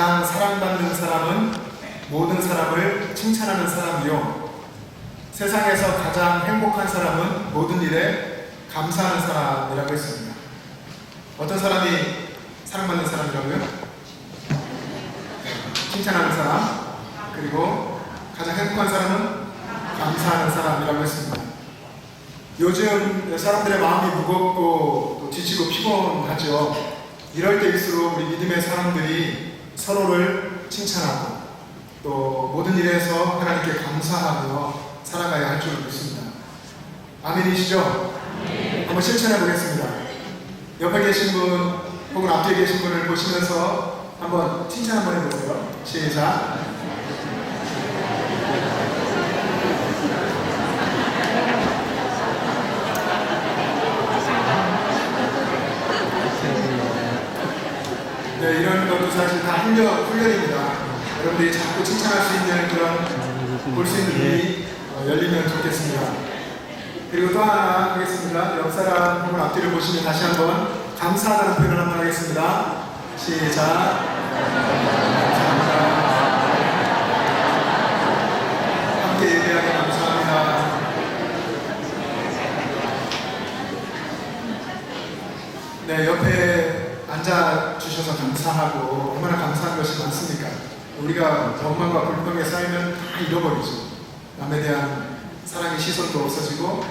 가장 사랑받는 사람은 모든 사람을 칭찬하는 사람이요, 세상에서 가장 행복한 사람은 모든 일에 감사하는 사람이라고 했습니다. 어떤 사람이 사랑받는 사람이라고요? 칭찬하는 사람, 그리고 가장 행복한 사람은 감사하는 사람이라고 했습니다. 요즘 사람들의 마음이 무겁고 또 지치고 피곤하죠. 이럴 때일수록 우리 믿음의 사람들이 서로를 칭찬하고 또 모든 일에서 하나님께 감사하며 살아가야 할 줄 믿습니다. 아멘이시죠? 한번 실천해 보겠습니다. 옆에 계신 분 혹은 앞뒤에 계신 분을 보시면서 한번 칭찬 한번 해보세요. 시작. 네, 이런 것도 사실 다 훈련입니다. 여러분들이 자꾸 칭찬할 수 있는 그런 볼 수 있는 눈이 열리면 좋겠습니다. 그리고 또 하나 하겠습니다. 옆 사람 혹은 앞뒤를 보시면 다시 한번 감사하다는 표현을 한번 하겠습니다. 시작. 감사합니다. 함께 예배하게 감사합니다. 네, 옆에 앉아주셔서 감사하고 얼마나 감사한 것이 많습니까? 우리가 원망과 불평에 쌓이면 다 잃어버리죠. 남에 대한 사랑의 시선도 없어지고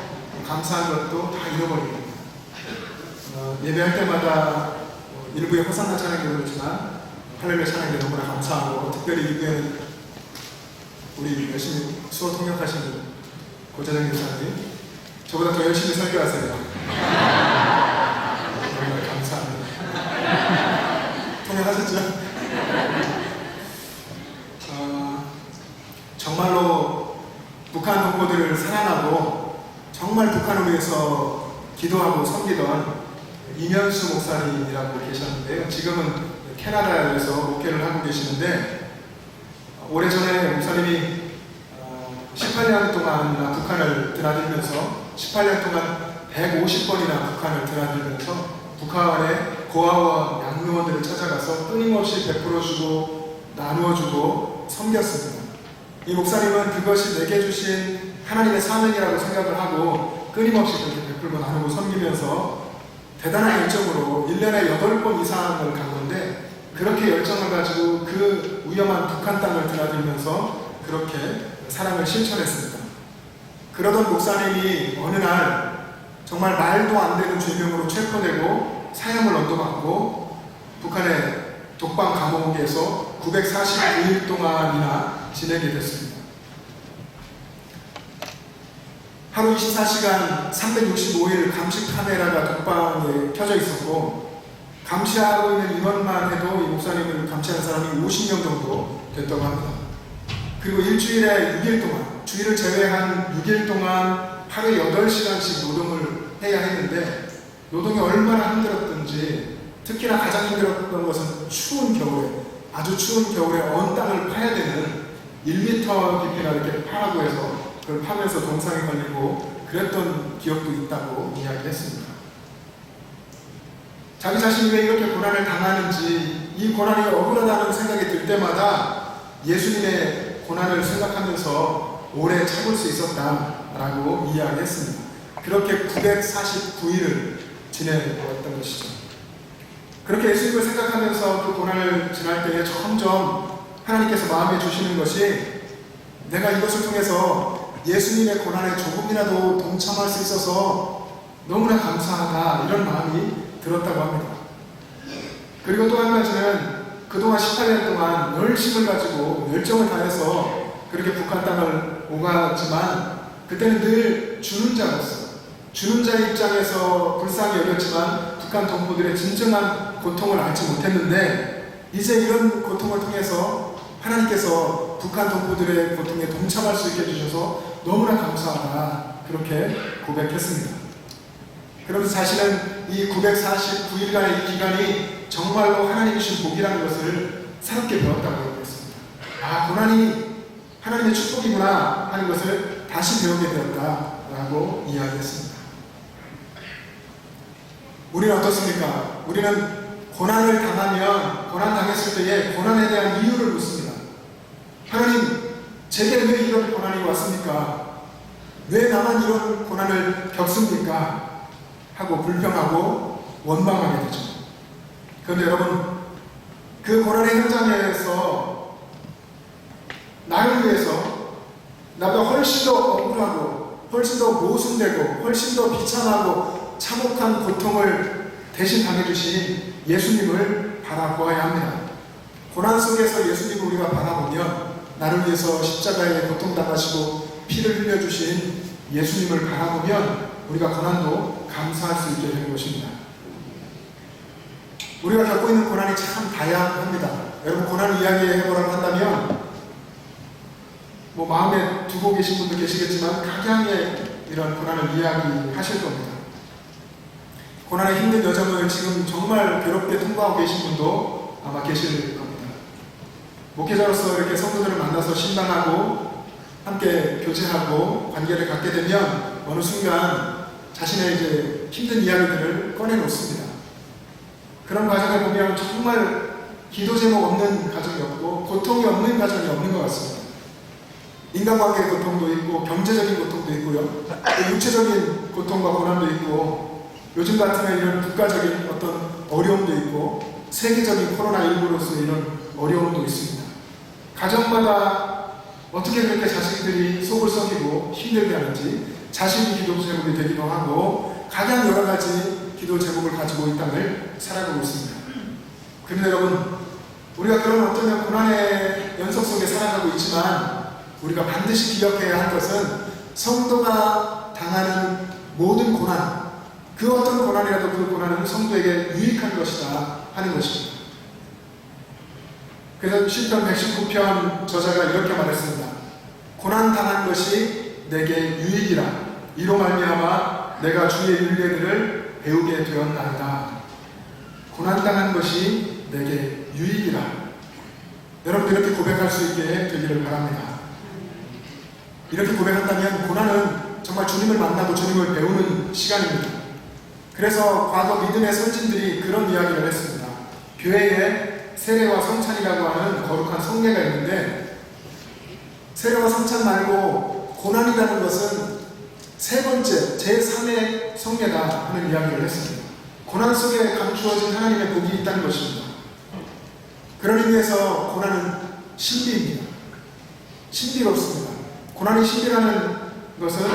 감사한 것도 다 잃어버립니다. 예배할 때마다 일부의 호산나 찬양도 그렇지만 할렐루야 찬양도 너무나 감사하고, 특별히 이후에는 우리 열심히 수호 통역하시는 고자정 교사님, 저보다 더 열심히 설교하세요. 정말 감사합니다. 통역하셨죠? 정말로 북한 동포들을 사랑하고 정말 북한을 위해서 기도하고 섬기던 이면수 목사님이라고 계셨는데요. 지금은 캐나다에서 목회를 하고 계시는데, 오래전에 목사님이 18년 동안 북한을 드나들면서 18년 동안 150번이나 북한을 드나들면서 북한의 고아원, 양로원들을 찾아가서 끊임없이 베풀어주고 나누어주고 섬겼습니다. 이 목사님은 그것이 내게 주신 하나님의 사명이라고 생각을 하고 끊임없이 그렇게 베풀고 나누고 섬기면서 대단한 열정으로 1년에 8번 이상을 간 건데, 그렇게 열정을 가지고 그 위험한 북한 땅을 드나들면서 그렇게 사랑을 실천했습니다. 그러던 목사님이 어느 날 정말 말도 안 되는 죄명으로 체포되고 사형을 언도받고 북한의 독방 감옥에서 949일 동안이나 지내게 됐습니다. 하루 24시간 365일 감시 카메라가 독방에 켜져 있었고, 감시하고 있는 인원만 해도 이 목사님을 감시하는 사람이 50명 정도 됐다고 합니다. 그리고 일주일에 6일 동안, 주일을 제외한 6일 동안 하루에 8시간씩 노동을 해야 했는데, 노동이 얼마나 힘들었던지, 특히나 가장 힘들었던 것은 추운 겨울에, 아주 추운 겨울에 언 땅을 파야 되는 1m 깊이나 이렇게 파라고 해서 그걸 파면서 동상에 걸리고 그랬던 기억도 있다고 이야기했습니다. 자기 자신이 왜 이렇게 고난을 당하는지, 이 고난이 억울하다는 생각이 들 때마다 예수님의 고난을 생각하면서 오래 참을 수 있었다라고 이야기했습니다. 그렇게 949일을 지내왔던 것이죠. 그렇게 예수님을 생각하면서 그 고난을 지날 때에 점점 하나님께서 마음에 주시는 것이, 내가 이것을 통해서 예수님의 고난에 조금이라도 동참할 수 있어서 너무나 감사하다, 이런 마음이 들었다고 합니다. 그리고 또 한 가지는 그동안 18년 동안 열심을 가지고 열정을 다해서 그렇게 북한 땅을 오갔지만, 그때는 늘 주는 자였어요. 주는 자의 입장에서 불쌍히 여겼지만 북한 동포들의 진정한 고통을 알지 못했는데, 이제 이런 고통을 통해서 하나님께서 북한 동포들의 고통에 동참할 수 있게 해주셔서 너무나 감사하다, 그렇게 고백했습니다. 그러면서 자신은 이 949일간의 이 기간이 정말로 하나님이 주신 복이라는 것을 새롭게 배웠다고 했습니다. 아, 고난이 하나님의 축복이구나 하는 것을 다시 배우게 되었다라고 이야기했습니다. 우리는 어떻습니까? 우리는 고난을 당하면, 고난 당했을 때에 고난에 대한 이유를 묻습니다. 하나님, 제게 왜 이런 고난이 왔습니까? 왜 나만 이런 고난을 겪습니까? 하고 불평하고 원망하게 되죠. 그런데 여러분, 그 고난의 현장에서 나를 위해서 나보다 훨씬 더 억울하고 훨씬 더 모순되고 훨씬 더 비참하고 참혹한 고통을 대신 당해주신 예수님을 바라보아야 합니다. 고난 속에서 예수님을 우리가 바라보면 나를 위해서 십자가에 고통당하시고 피를 흘려주신 예수님을 바라보면 우리가 고난도 감사할 수 있게 되는 것입니다. 우리가 겪고 있는 고난이 참 다양합니다. 여러분, 고난 이야기 해보라고 한다면 마음에 두고 계신 분도 계시겠지만 각양의 이런 고난을 이야기하실 겁니다. 고난의 힘든 여정을 지금 정말 괴롭게 통과하고 계신 분도 아마 계실 겁니다. 목회자로서 이렇게 성도들을 만나서 신방하고 함께 교제하고 관계를 갖게 되면 어느 순간 자신의 이제 힘든 이야기들을 꺼내놓습니다. 그런 과정을 보면 정말 기도 제목 없는 가정이 없고 고통이 없는 가정이 없는 것 같습니다. 인간관계의 고통도 있고 경제적인 고통도 있고요, 또 육체적인 고통과 고난도 있고, 요즘 같으면 이런 국가적인 어떤 어려움도 있고 세계적인 코로나19로서의 이런 어려움도 있습니다. 가정마다 어떻게 그렇게 자식들이 속을 썩이고 힘들게 하는지 자신이 기도 제목이 되기도 하고 가장 여러 가지 기도 제목을 가지고 이 땅을 살아가고 있습니다. 그런데 여러분, 우리가 그런 어떤 고난의 연속 속에 살아가고 있지만 우리가 반드시 기억해야 할 것은 성도가 당하는 모든 고난, 그 어떤 고난이라도 그 고난은 성도에게 유익한 것이다 하는 것입니다. 그래서 시편 119편 저자가 이렇게 말했습니다. 고난 당한 것이 내게 유익이라. 이로 말미암아 내가 주의 윤례들을 배우게 되었나이다. 고난 당한 것이 내게 유익이라. 여러분, 이렇게 고백할 수 있게 되기를 바랍니다. 이렇게 고백한다면 고난은 정말 주님을 만나고 주님을 배우는 시간입니다. 그래서 과거 믿음의 선진들이 그런 이야기를 했습니다. 교회에 세례와 성찬이라고 하는 거룩한 성례가 있는데, 세례와 성찬 말고 고난이라는 것은 세 번째, 제3의 성례다 하는 이야기를 했습니다. 고난 속에 감추어진 하나님의 복이 있다는 것입니다. 그런 의미에서 고난은 신비입니다. 신비롭습니다. 고난이 신비라는 것은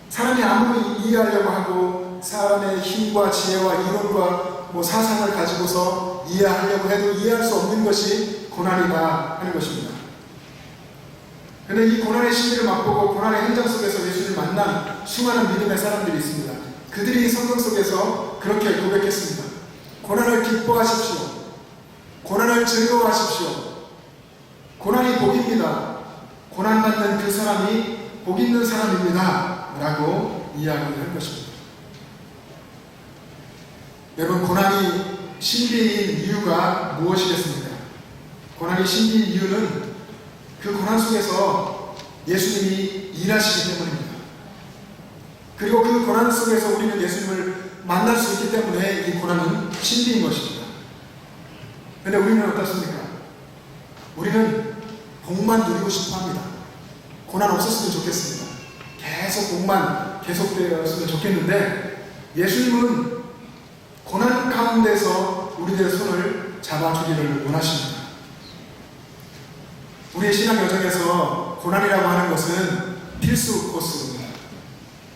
사람이 아무리 이해하려고 하고 사람의 힘과 지혜와 이론과 사상을 가지고서 이해하려고 해도 이해할 수 없는 것이 고난이다 하는 것입니다. 그런데 이 고난의 신비를 맛보고 고난의 현장 속에서 예수님을 만난 수많은 믿음의 사람들이 있습니다. 그들이 성경 속에서 그렇게 고백했습니다. 고난을 기뻐하십시오. 고난을 즐거워하십시오. 고난이 복입니다. 고난받는 그 사람이 복 있는 사람입니다. 라고 이야기를 한 것입니다. 여러분, 고난이 신비인 이유가 무엇이겠습니까? 고난이 신비인 이유는 그 고난 속에서 예수님이 일하시기 때문입니다. 그리고 그 고난 속에서 우리는 예수님을 만날 수 있기 때문에 이 고난은 신비인 것입니다. 그런데 우리는 어떻습니까? 우리는 복만 누리고 싶어 합니다. 고난 없었으면 좋겠습니다. 계속 복만 계속되었으면 좋겠는데, 예수님은 고난 가운데서 우리들의 손을 잡아주기를 원하십니다. 우리의 신앙 여정에서 고난이라고 하는 것은 필수 코스입니다.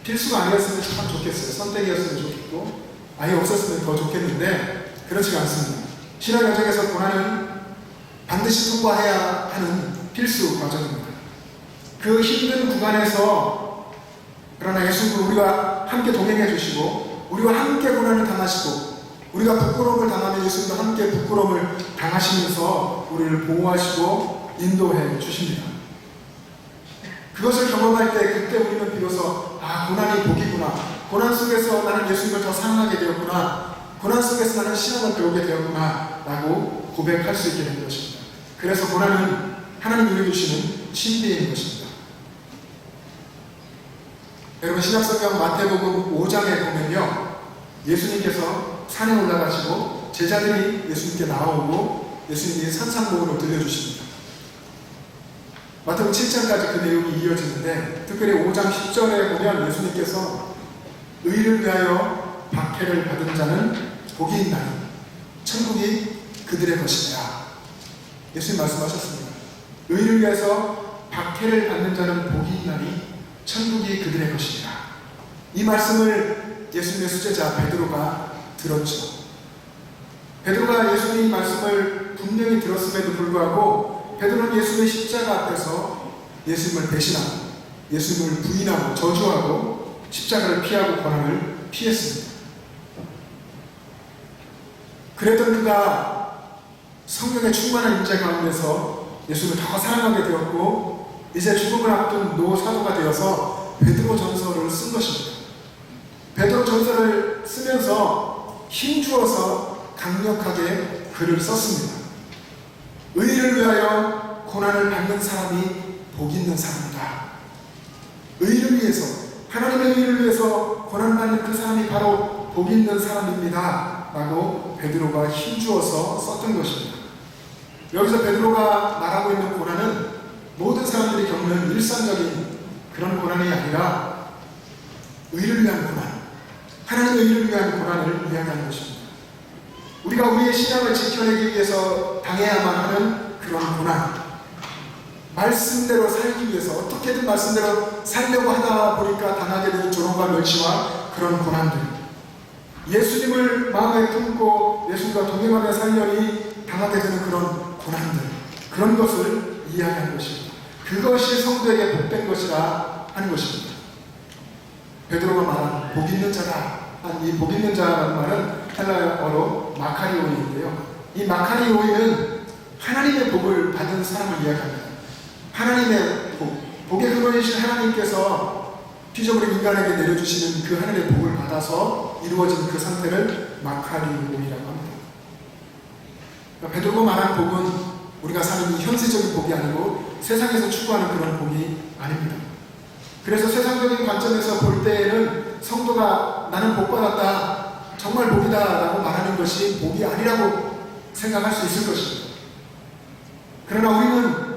필수가 아니었으면 참 좋겠어요. 선택이었으면 좋겠고 아예 없었으면 더 좋겠는데 그렇지가 않습니다. 신앙 여정에서 고난은 반드시 통과해야 하는 필수 과정입니다. 그 힘든 구간에서 그러나 예수님은 우리와 함께 동행해 주시고 우리와 함께 고난을 당하시고 우리가 부끄러움을 당하면 예수님도 함께 부끄러움을 당하시면서 우리를 보호하시고 인도해 주십니다. 그것을 경험할 때 그때 우리는 비로소 고난이 복이구나, 고난 속에서 나는 예수님을 더 사랑하게 되었구나, 고난 속에서 나는 신앙을 배우게 되었구나 라고 고백할 수 있게 된 것입니다. 그래서 고난은 하나님 우리 주시는 신비인 것입니다. 여러분, 신약성경 마태복음 5장에 보면요, 예수님께서 산에 올라가시고 제자들이 예수님께 나오고 예수님이 산상복음을 들려주십니다. 마태복음 7장까지 그 내용이 이어지는데 특별히 5장 10절에 보면 예수님께서 의를 위하여 박해를 받은 자는 복이 있나니 천국이 그들의 것이라. 예수님 말씀하셨습니다. 의를 위해서 박해를 받는 자는 복이 있나니 천국이 그들의 것이라. 이 말씀을 예수님의 수제자 베드로가 들었죠. 베드로가 예수님의 말씀을 분명히 들었음에도 불구하고 베드로는 예수님의 십자가 앞에서 예수님을 배신하고 예수님을 부인하고 저주하고 십자가를 피하고 고난을 피했습니다. 그랬던 그가 성령의 충만한 임재 가운데서 예수님을 더 사랑하게 되었고 이제 죽음을 앞둔 노 사도가 되어서 베드로 전서를 쓴 것입니다. 베드로 전서를 쓰면서 힘주어서 강력하게 글을 썼습니다. 의를 위하여 고난을 받는 사람이 복 있는 사람이다. 의를 위해서, 하나님의 의를 위해서 고난받는 그 사람이 바로 복 있는 사람입니다 라고 베드로가 힘주어서 썼던 것입니다. 여기서 베드로가 말하고 있는 고난은 모든 사람들이 겪는 일상적인 그런 고난이 아니라 의를 위한 고난, 하나님의 의를 위한 고난을 이야기하는 것입니다. 우리가 우리의 신앙을 지켜내기 위해서 당해야만 하는 그런 고난, 말씀대로 살기 위해서 어떻게든 말씀대로 살려고 하다 보니까 당하게 되는 조롱과 멸시와 그런 고난들, 예수님을 마음에 품고 예수님과 동행하며 살려니 당하게 되는 그런 고난들, 그런 것을 이야기하는 것입니다. 그것이 성도에게 복된 것이라 하는 것입니다. 베드로가 말한 복 있는 자다. 이 복 있는 자라는 말은 헬라어로 마카리오인데요. 이 마카리오인은 하나님의 복을 받은 사람을 이야기합니다. 하나님의 복, 복의 근원이신 하나님께서 피조물인 인간에게 내려주시는 그 하늘의 복을 받아서 이루어진 그 상태를 마카리오이라고 합니다. 그러니까 베드로가 말한 복은 우리가 사는 이 현세적인 복이 아니고 세상에서 추구하는 그런 복이 아닙니다. 그래서 세상적인 관점에서 볼 때에는 성도가 나는 복받았다, 정말 복이다 라고 말하는 것이 복이 아니라고 생각할 수 있을 것입니다. 그러나 우리는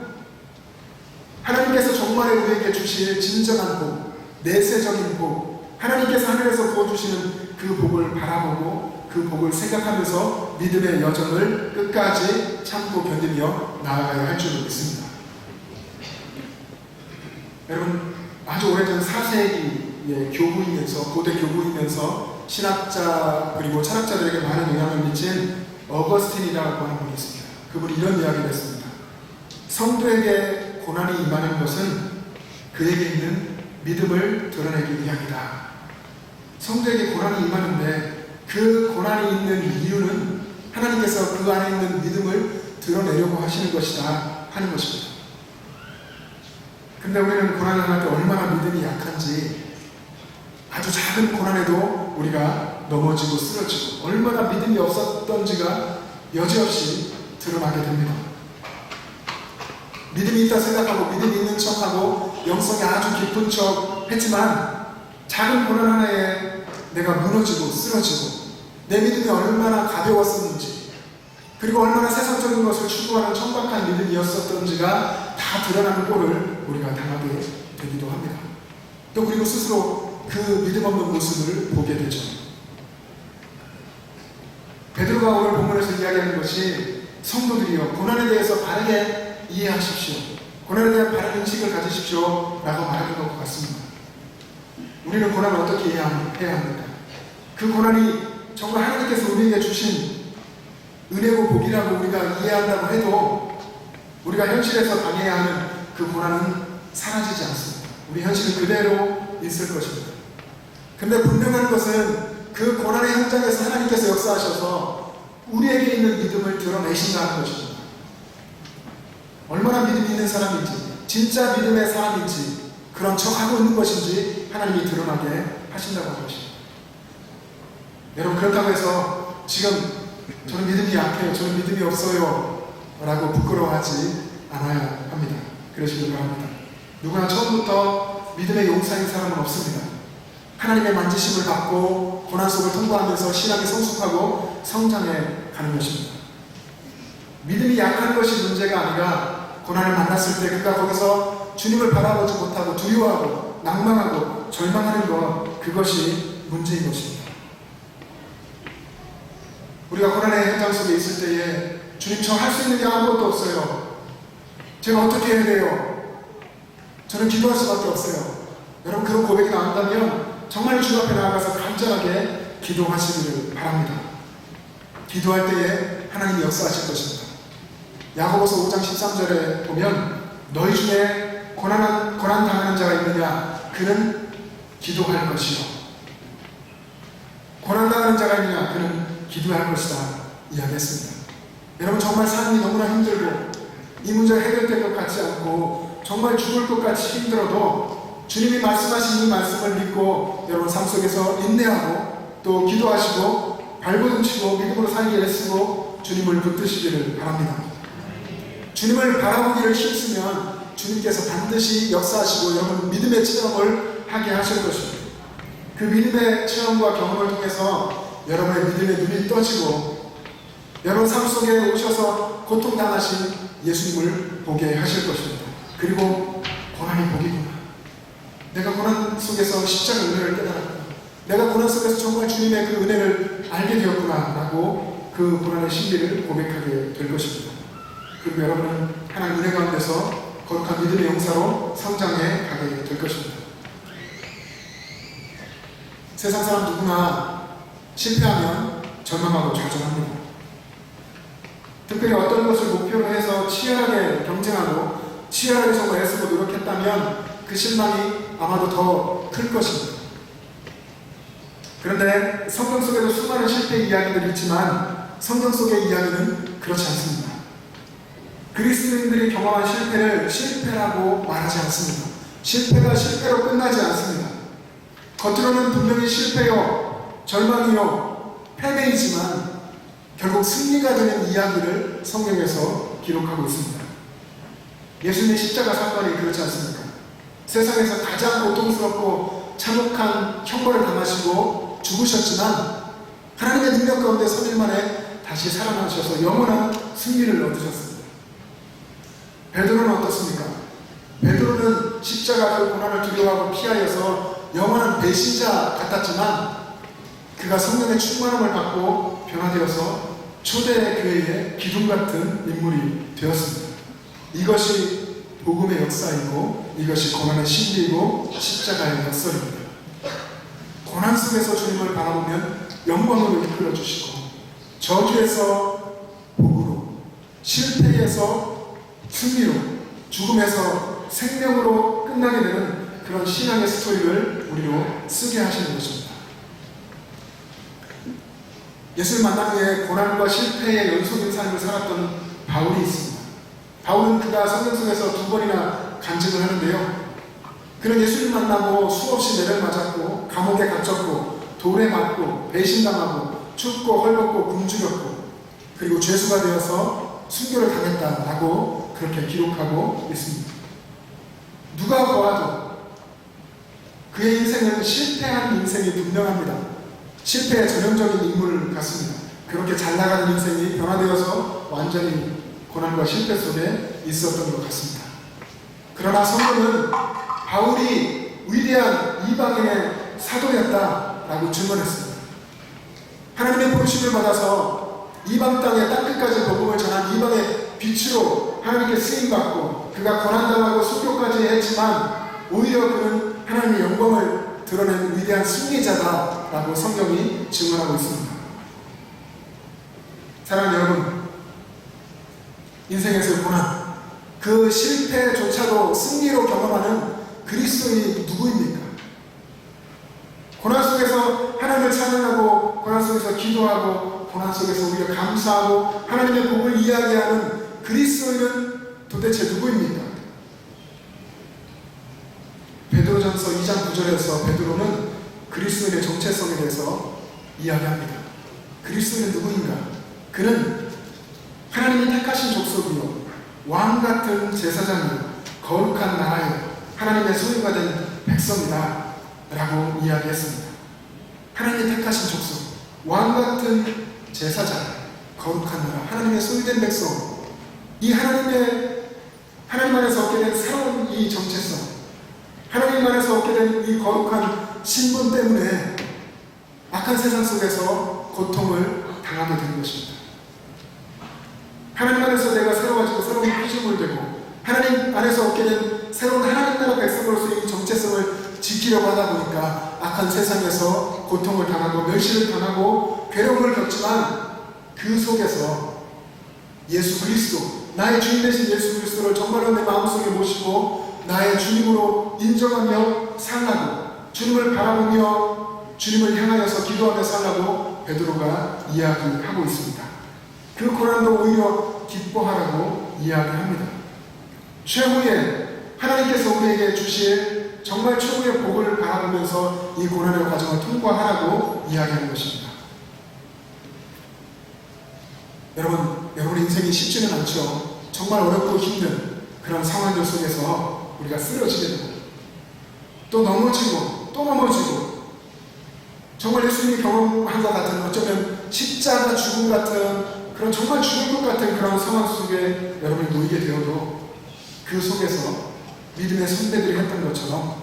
하나님께서 정말 우리에게 주실 진정한 복, 내세적인 복, 하나님께서 하늘에서 부어주시는 그 복을 바라보고 그 복을 생각하면서 믿음의 여정을 끝까지 참고 견디며 나아가야 할 줄 믿습니다. 여러분, 아주 오래전 4세기의 교부이면서, 고대 교부이면서 신학자 그리고 철학자들에게 많은 영향을 미친 어거스틴이라고 하는 분이 있습니다. 그분이 이런 이야기를 했습니다. 성도에게 고난이 임하는 것은 그에게 있는 믿음을 드러내기 위함이다. 성도에게 고난이 임하는데 그 고난이 있는 이유는 하나님께서 그 안에 있는 믿음을 드러내려고 하시는 것이다 하는 것입니다. 근데 우리는 고난을 할 때 얼마나 믿음이 약한지, 아주 작은 고난에도 우리가 넘어지고 쓰러지고 얼마나 믿음이 없었던지가 여지없이 드러나게 됩니다. 믿음이 있다 생각하고 믿음이 있는 척하고 영성이 아주 깊은 척 했지만 작은 고난 하나에 내가 무너지고 쓰러지고 내 믿음이 얼마나 가벼웠었는지, 그리고 얼마나 세상적인 것을 추구하는 천박한 믿음이었었던지가 다 드러나는 꼴을 우리가 당하게 되기도 합니다. 또 그리고 스스로 그 믿음 없는 모습을 보게 되죠. 베드로가 오늘 본문에서 이야기하는 것이 성도들이여 고난에 대해서 바르게 이해하십시오, 고난에 대한 바른 인식을 가지십시오 라고 말하는 것 같습니다. 우리는 고난을 어떻게 해야 합니까? 그 고난이 정말 하나님께서 우리에게 주신 은혜고 복이라고 우리가 이해한다고 해도 우리가 현실에서 당해야 하는 그 고난은 사라지지 않습니다. 우리 현실은 그대로 있을 것입니다. 근데 분명한 것은 그 고난의 현장에서 하나님께서 역사하셔서 우리에게 있는 믿음을 드러내신다는 것입니다. 얼마나 믿음이 있는 사람인지, 진짜 믿음의 사람인지, 그런 척하고 있는 것인지 하나님이 드러나게 하신다고 하는 것입니다. 여러분, 그렇다고 해서 지금 저는 믿음이 약해요, 저는 믿음이 없어요 라고 부끄러워하지 않아야 합니다. 그러시길 바랍니다. 누구나 처음부터 믿음의 용사인 사람은 없습니다. 하나님의 만지심을 받고 고난 속을 통과하면서 신앙이 성숙하고 성장해 가는 것입니다. 믿음이 약한 것이 문제가 아니라 고난을 만났을 때 그가 거기서 주님을 바라보지 못하고 두려워하고 낭망하고 절망하는 것, 그것이 문제인 것입니다. 우리가 고난의 현장 속에 있을 때에 주님, 저 할 수 있는 게 아무것도 없어요. 제가 어떻게 해야 돼요? 저는 기도할 수밖에 없어요. 여러분, 그런 고백이 나온다면 정말 주 앞에 나아가서 간절하게 기도하시기를 바랍니다. 기도할 때에 하나님이 역사하실 것입니다. 야고보서 5장 13절에 보면 너희 중에 고난 당하는 자가 있느냐? 그는 기도할 것이요. 고난 당하는 자가 있느냐? 그는 기도할 것이다 이야기했습니다. 여러분, 정말 삶이 너무나 힘들고 이 문제가 해결될 것 같지 않고 정말 죽을 것 같이 힘들어도 주님이 말씀하신 이 말씀을 믿고 여러분 삶 속에서 인내하고 또 기도하시고 발버둥치고 믿음으로 살기 애쓰고 주님을 붙드시기를 바랍니다. 주님을 바라보기를 힘쓰면 주님께서 반드시 역사하시고 여러분 믿음의 체험을 하게 하실 것입니다. 그 믿음의 체험과 경험을 통해서 여러분의 믿음의 눈이 떠지고 여러분 삶 속에 오셔서 고통당하신 예수님을 보게 하실 것입니다. 그리고 고난이 복이구나. 내가 고난 속에서 십자가 은혜를 깨달았구나. 내가 고난 속에서 정말 주님의 그 은혜를 알게 되었구나 라고 그 고난의 신비를 고백하게 될 것입니다. 그리고 여러분은 하나님 은혜 가운데서 거룩한 믿음의 용사로 성장해 가게 될 것입니다. 세상 사람 누구나 실패하면 절망하고 좌절합니다. 특별히 어떤 것을 목표로 해서 치열하게 경쟁하고 치열하게 정말 애쓰고 노력했다면 그 실망이 아마도 더 클 것입니다. 그런데 성경 속에도 수많은 실패 이야기들이 있지만 성경 속의 이야기는 그렇지 않습니다. 그리스도인들이 경험한 실패를 실패라고 말하지 않습니다. 실패가 실패로 끝나지 않습니다. 겉으로는 분명히 실패요, 절망이요, 패배이지만 결국 승리가 되는 이야기를 성경에서 기록하고 있습니다. 예수님의 십자가 사건이 그렇지 않습니까? 세상에서 가장 고통스럽고 참혹한 형벌을 당하시고 죽으셨지만 하나님의 능력 가운데 3일 만에 다시 살아나셔서 영원한 승리를 얻으셨습니다. 베드로는 어떻습니까? 베드로는 십자가를 고난을 두려워하고 피하여서 영원한 배신자 같았지만 그가 성령의 충만함을 받고 변화되어서 초대 교회의 기둥 같은 인물이 되었습니다. 이것이 복음의 역사이고 이것이 고난의 신비이고 십자가의 역설입니다. 고난 속에서 주님을 바라보면 영광으로 이끌어 주시고 저주에서 복으로, 실패에서 승리로, 죽음에서 생명으로 끝나게 되는 그런 신앙의 스토리를 우리로 쓰게 하시는 것입니다. 예수를 만난 후에 고난과 실패의 연속인 삶을 살았던 바울이 있습니다. 바울은 그가 성경 속에서 2번이나 간증을 하는데요. 그는 예수를 만나고 수없이 매를 맞았고 감옥에 갇혔고 돌에 맞고 배신당하고 춥고 헐벗고 굶주렸고 그리고 죄수가 되어서 순교를 당했다라고 그렇게 기록하고 있습니다. 누가 보아도 그의 인생은 실패한 인생이 분명합니다. 실패의 전형적인 인물 같습니다. 그렇게 잘 나가는 인생이 변화되어서 완전히 고난과 실패 속에 있었던 것 같습니다. 그러나 성경은 바울이 위대한 이방인의 사도였다라고 증언했습니다. 하나님의 부르심을 받아서 이방 땅의 땅끝까지 복음을 전한 이방의 빛으로 하나님께 쓰임받고 그가 고난당하고 순교까지 했지만 오히려 그는 하나님의 영광을 드러낸 위대한 승리자다라고 성경이 증언하고 있습니다. 사랑하는 여러분, 인생에서의 고난, 그 실패조차도 승리로 경험하는 그리스도인이 누구입니까? 고난 속에서 하나님을 찬양하고 고난 속에서 기도하고 고난 속에서 우리가 감사하고 하나님의 복을 이야기하는 그리스도인은 도대체 누구입니까? 베드로전서 2장 9절에서 베드로는 그리스도인의 정체성에 대해서 이야기합니다. 그리스도인은 누구인가? 그는 하나님이 택하신 족속이요 왕같은 제사장이요 거룩한 나라요 하나님의 소유가 된 백성이다 라고 이야기했습니다. 하나님의 택하신 족속, 왕같은 제사장, 거룩한 나라, 하나님의 소유된 백성, 이 하나님 안에서 얻게 된 새로운 이 정체성, 하나님 안에서 얻게 된 이 거룩한 신분 때문에 악한 세상 속에서 고통을 당하게 되는 것입니다. 하나님 안에서 내가 새로워지고 새로운 표심을 되고 하나님 안에서 얻게 된 새로운 하나님 나라 백성으로서 이 정체성을 지키려고 하다 보니까 악한 세상에서 고통을 당하고 멸시를 당하고 괴로움을 겪지만 그 속에서 예수 그리스도, 나의 주인 되신 예수 그리스도를 정말로 내 마음속에 모시고 나의 주님으로 인정하며 살라고, 주님을 바라보며 주님을 향하여서 기도하며 살라고 베드로가 이야기하고 있습니다. 그 고난도 오히려 기뻐하라고 이야기합니다. 최후의 하나님께서 우리에게 주실 정말 최후의 복을 바라보면서 이 고난의 과정을 통과하라고 이야기하는 것입니다. 여러분 인생이 쉽지는 않죠. 정말 어렵고 힘든 그런 상황들 속에서 우리가 쓰러지게 되고 또 넘어지고 또 넘어지고 정말 예수님이 경험한 것 같은 어쩌면 십자가 죽음 같은 그런 정말 죽을 것 같은 그런 상황 속에 여러분이 놓이게 되어도 그 속에서 믿음의 선배들이 했던 것처럼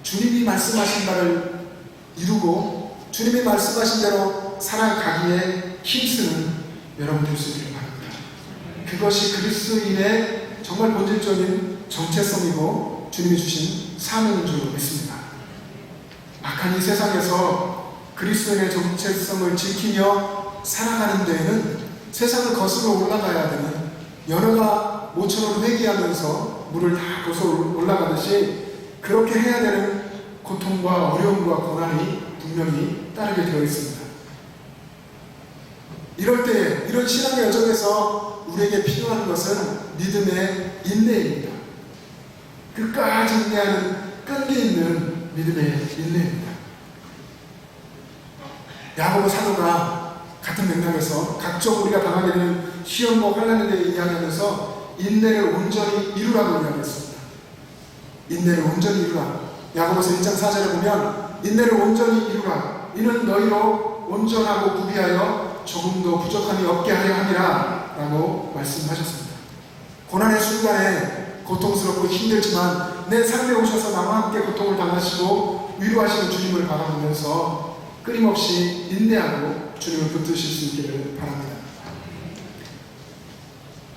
주님이 말씀하신 바를 이루고 주님이 말씀하신 대로 살아가기에 힘쓰는 여러분 될 수 있기를 바랍니다. 그것이 그리스도인의 정말 본질적인 정체성이고 주님이 주신 사명인 줄 믿습니다. 악한 이 세상에서 그리스도인의 정체성을 지키며 살아가는 데에는 세상을 거슬러 올라가야 되는 연어가 모처럼 회귀하면서 물을 다 거슬러 올라가듯이 그렇게 해야 되는 고통과 어려움과 고난이 분명히 따르게 되어 있습니다. 이럴 때 이런 신앙의 여정에서 우리에게 필요한 것은 믿음의 인내입니다. 끝까지 인내하는 끈기 있는 믿음의 인내입니다. 야고보 사도가 같은 맥락에서 각종 우리가 당하게 되는 시험과 환난에 대해 이야기하면서 인내를 온전히 이루라고 이야기했습니다. 인내를 온전히 이루라. 야고보서 1장 4절에 보면 인내를 온전히 이루라. 이는 너희로 온전하고 구비하여 조금도 부족함이 없게 하려 함이라 라고 말씀하셨습니다. 고난의 순간에 고통스럽고 힘들지만 내 삶에 오셔서 나와 함께 고통을 당하시고 위로하시는 주님을 바라보면서 끊임없이 인내하고 주님을 붙드실 수 있기를 바랍니다.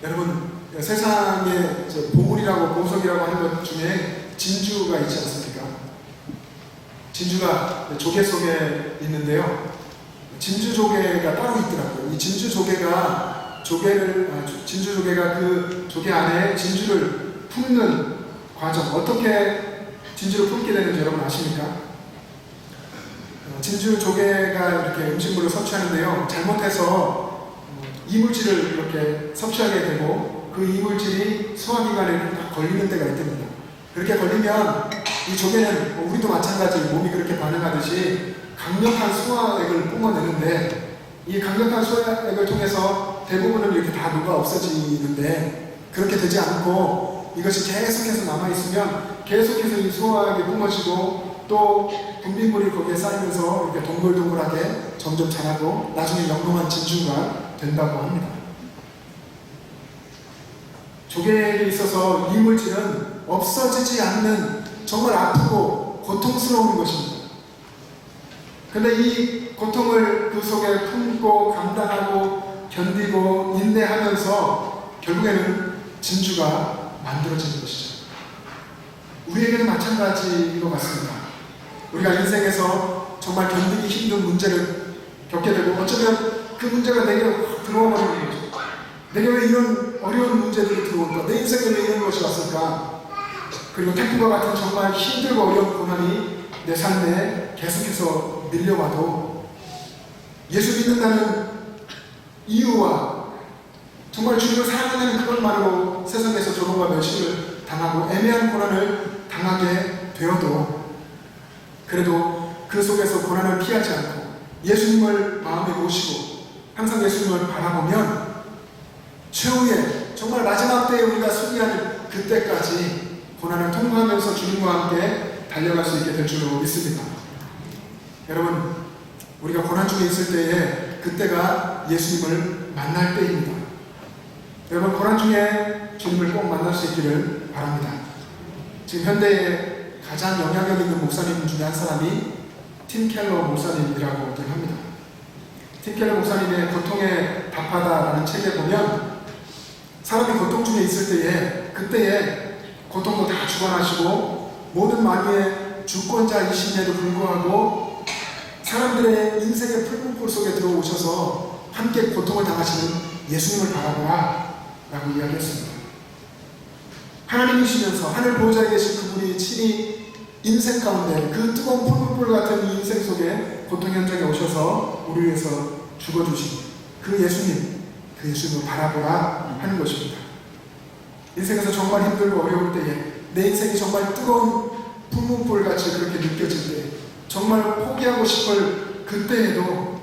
여러분, 세상에 보물이라고 보석이라고 하는 것 중에 진주가 있지 않습니까? 진주가 조개 속에 있는데요. 진주조개가 따로 있더라고요. 이 진주조개가 그 조개 안에 진주를 품는 과정, 어떻게 진주를 품게 되는지 여러분 아십니까? 진주조개가 이렇게 음식물을 섭취하는데요. 잘못해서 이물질을 이렇게 섭취하게 되고 그 이물질이 소화기관에 딱 걸리는 때가 있답니다. 그렇게 걸리면 이 조개는 우리도 마찬가지 몸이 그렇게 반응하듯이 강력한 소화액을 뿜어내는데 이 강력한 소화액을 통해서 대부분은 이렇게 다 녹아 없어지는데 그렇게 되지 않고 이것이 계속해서 남아있으면 계속해서 이 소화액이 뿜어지고 또 분비물이 거기에 쌓이면서 이렇게 동글동글하게 점점 자라고 나중에 영롱한 진주가 된다고 합니다. 조개에 있어서 이물질은 없어지지 않는 정말 아프고 고통스러운 것입니다. 근데 이 고통을 그 속에 품고 감당하고 견디고 인내하면서 결국에는 진주가 만들어지는 것이죠. 우리에게는 마찬가지인 것 같습니다. 우리가 인생에서 정말 견디기 힘든 문제를 겪게 되고 어쩌면 그 문제가 내게 확 들어와 버리는 거죠. 내게 왜 이런 어려운 문제들이 들어올까? 내 인생에 왜 이런 것이 왔을까? 그리고 태풍과 같은 정말 힘들고 어려운 고난이 내 삶에 계속해서 밀려와도 예수 믿는다는 이유와 정말 주님을 사랑하는 그것만으로 세상에서 조롱과 멸시를 당하고 애매한 고난을 당하게 되어도 그래도 그 속에서 고난을 피하지 않고 예수님을 마음에 모시고 항상 예수님을 바라보면 최후의 정말 마지막 때에 우리가 승리하는 그때까지 고난을 통과하면서 주님과 함께 달려갈 수 있게 될 줄로 믿습니다. 여러분, 우리가 고난 중에 있을 때에 그때가 예수님을 만날 때입니다. 여러분, 고난 중에 주님을 꼭 만날 수 있기를 바랍니다. 지금 현대에 가장 영향력 있는 목사님 중에 한 사람이 팀 켈러 목사님이라고 합니다. 팀 켈러 목사님의 고통에 답하다라는 책에 보면 사람이 고통 중에 있을 때에 그때에 고통도 다 주관하시고 모든 만유의 주권자이심에도 불구하고 사람들의 인생의 풀문불 속에 들어오셔서 함께 고통을 당하시는 예수님을 바라보라 라고 이야기했습니다. 하나님이시면서 하늘 보호자에 계신 그분이 친히 인생 가운데 그 뜨거운 풀문불 같은 이 인생 속에 고통 현장에 오셔서 우리 위해서 죽어주신 그 예수님, 그 예수님을 바라보라 하는 것입니다. 인생에서 정말 힘들고 어려울 때에 내 인생이 정말 뜨거운 풀문불같이 그렇게 느껴질 때 정말 포기하고 싶을 그때에도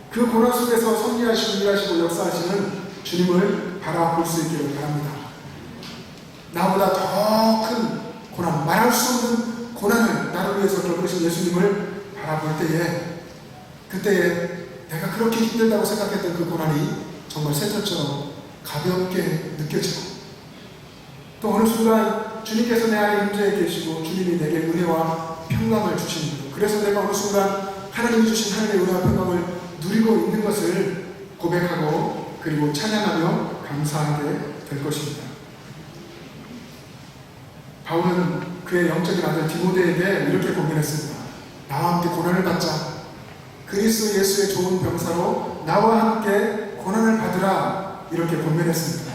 그 고난 속에서 섭리하시고 일하시고 역사하시는 주님을 바라볼 수 있기를 바랍니다. 나보다 더 큰 고난, 말할 수 없는 고난을 나를 위해서 겪으신 예수님을 바라볼 때에 그때에 내가 그렇게 힘들다고 생각했던 그 고난이 정말 새처럼 가볍게 느껴지고 또 어느 순간 주님께서 내 안에 임재해 계시고 주님이 내게 은혜와 평강을 주십니다. 그래서 내가 어느 순간 하나님이 주신 하늘의 은혜와 평강을 누리고 있는 것을 고백하고 그리고 찬양하며 감사하게 될 것입니다. 바울은 그의 영적인 아들 디모데에게 이렇게 고민했습니다. 나와 함께 고난을 받자. 그리스도 예수의 좋은 병사로 나와 함께 고난을 받으라. 이렇게 고민했습니다.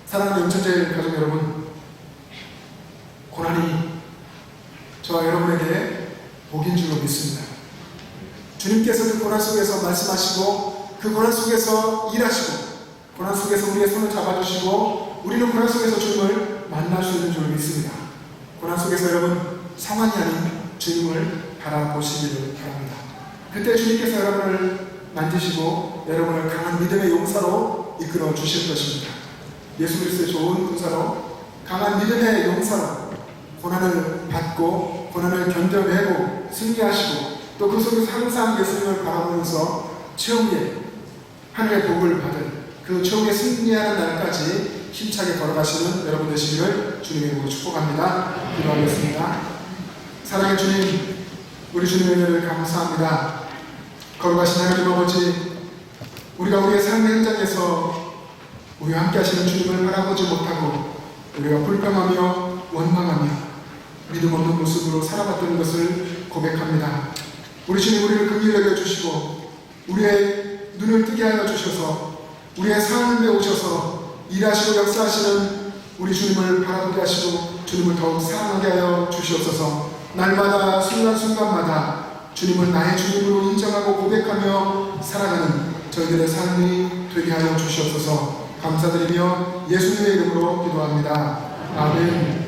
사랑하는 영천제 가족 여러분, 고난이 저와 여러분에게 복인 줄로 믿습니다. 주님께서 그 고난 속에서 말씀하시고 그 고난 속에서 일하시고 고난 속에서 우리의 손을 잡아주시고 우리는 고난 속에서 주님을 만날 수 있는 줄로 믿습니다. 고난 속에서 여러분 상황이 아닌 주님을 바라보시기를 바랍니다. 그때 주님께서 여러분을 만지시고 여러분을 강한 믿음의 용사로 이끌어 주실 것입니다. 예수 그리스도의 좋은 군사로 강한 믿음의 용사로 고난을 받고 고난을 견뎌내고 승리하시고 또 그 속에서 항상 예수님을 바라보면서 최후의 하늘의 복을 받은 그 최후의 승리하는 날까지 힘차게 걸어가시는 여러분 되시기를 주님의 이름으로 축복합니다. 기도하겠습니다. 사랑의 주님, 우리 주님의 은혜를 감사합니다. 걸어가신 하나님 아버지, 우리가 우리의 삶의 현장에서 우리와 함께 하시는 주님을 바라보지 못하고 우리가 불평하며 원망하며 믿음 없는 모습으로 살아갔던 것을 고백합니다. 우리 주님, 우리를 긍휼히 여겨주시고 우리의 눈을 뜨게 하여 주셔서 우리의 삶에 오셔서 일하시고 역사하시는 우리 주님을 바라보게 하시고 주님을 더욱 사랑하게 하여 주시옵소서. 날마다 순간순간마다 주님을 나의 주님으로 인정하고 고백하며 살아가는 저희들의 삶이 되게 하여 주시옵소서. 감사드리며 예수님의 이름으로 기도합니다. 아멘.